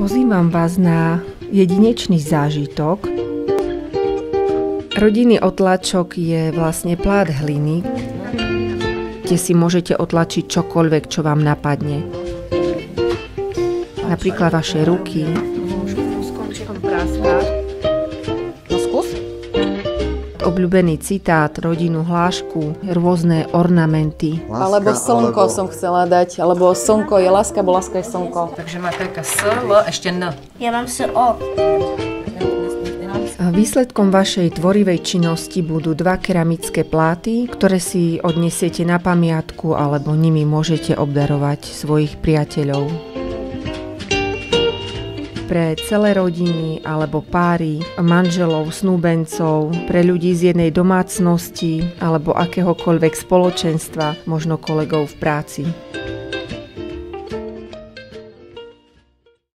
Pozývam vás na jedinečný zážitok. Rodinný otlačok je vlastne plát hliny, kde si môžete otlačiť čokoľvek, čo vám napadne. Napríklad vaše ruky. Obľúbený citát, rodinnú hlášku, rôzne ornamenty. Alebo slnko som chcela dať, alebo slnko je láska, bo láska je slnko. Takže má taká S, L, ešte N. Ja mám S, O. Výsledkom vašej tvorivej činnosti budú 2 keramické pláty, ktoré si odnesiete na pamiatku alebo nimi môžete obdarovať svojich priateľov. Pre celé rodiny alebo páry, manželov, snúbencov, pre ľudí z jednej domácnosti alebo akéhokoľvek spoločenstva, možno kolegov v práci.